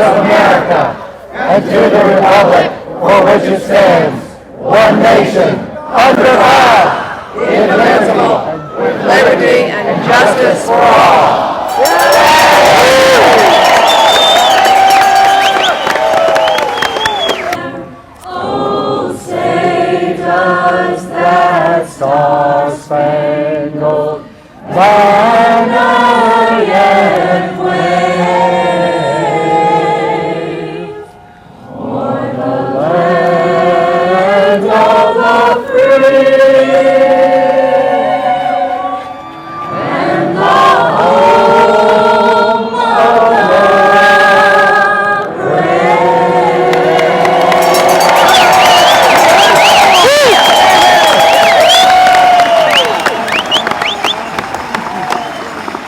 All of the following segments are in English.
of America and to the republic for which it stands, one nation, under God, indivisible, with liberty and justice for all. Oh, say does that star-spangled banner yet wave o'er the land of the free and the home of the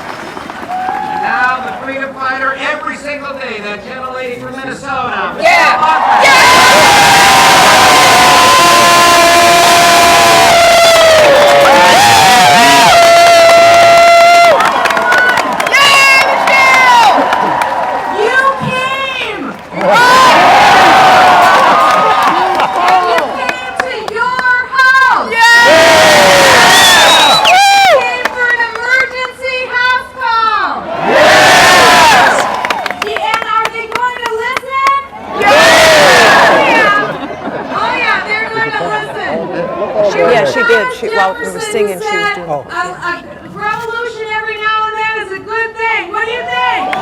while we were singing, she was doing a revolution every now and then is a good thing. What do you think?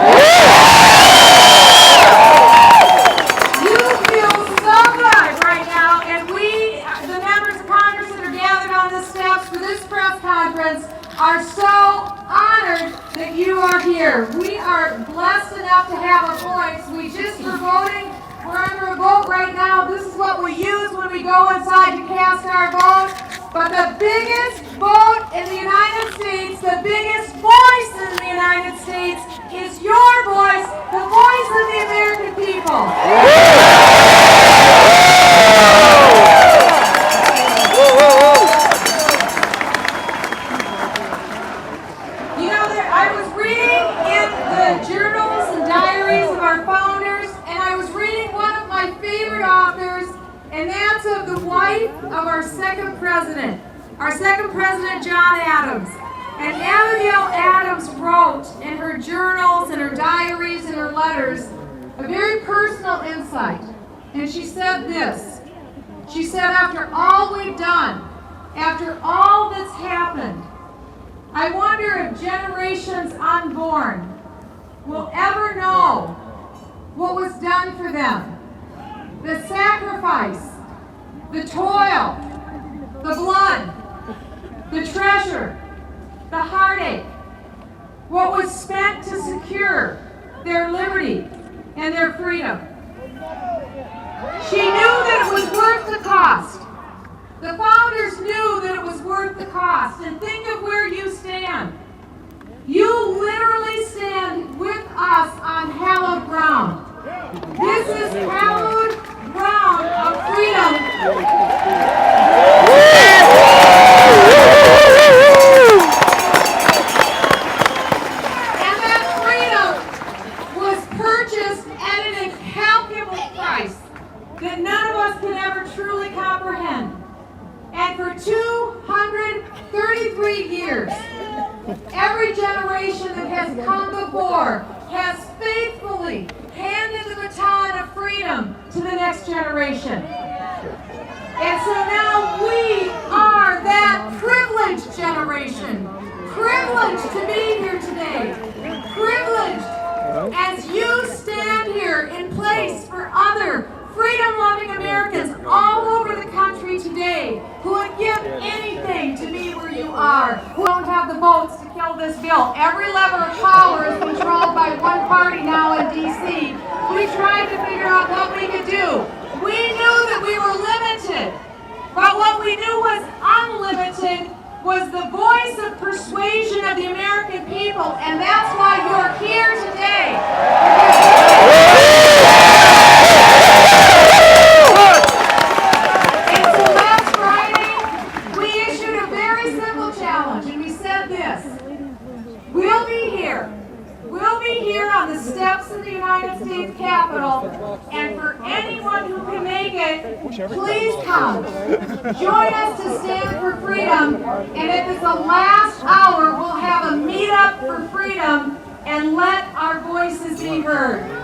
You feel so good right now, and we, the members of Congress that are gathered on the steps for this press conference, are so honored that you are here. We are blessed enough to have a voice. We just were voting. We're under a vote right now. This is what we use when we go inside to cast our vote. But the biggest vote in the United States, the biggest voice in the United States is your voice, the voice of the American people. You know, I was reading in the journals and diaries of our founders, and I was reading one of my favorite authors, and that's of the wife of our second president, John Adams. And Abigail Adams wrote in her journals, in her diaries, in her letters, a very personal insight. And she said this. She said, after all we've done, after all that's happened, I wonder if generations unborn will ever know what was done for them. The sacrifice, the toil, the blood, the treasure, the heartache, what was spent to secure their liberty and their freedom. She knew that it was worth the cost. The founders knew that it was worth the cost. And think of where you stand. You literally stand with us on hallowed ground. This is hallowed ground of freedom. And that freedom was purchased at an incalculable price that none of us can ever truly comprehend. And for 233 years, every generation that has come before has faithfully handed the baton of freedom to the next generation. And so now we are that privileged generation, privileged to be here today, privileged as you stand here in place for other freedom-loving Americans all over the country today who would give anything to be where you are, who don't have the votes to kill this bill. Every lever of power is controlled by one party now in D.C. We tried to figure out what we could do. We knew that we were limited, but what we knew was unlimited was the voice of persuasion of the American people, and that's why you're here today. And so last Friday, we issued a very simple challenge, and we said this: we'll be here on the steps steps of the United States Capitol. And for anyone who can make it, please come. Join us to stand for freedom. And if it's the last hour, we'll have a meetup for freedom and let our voices be heard.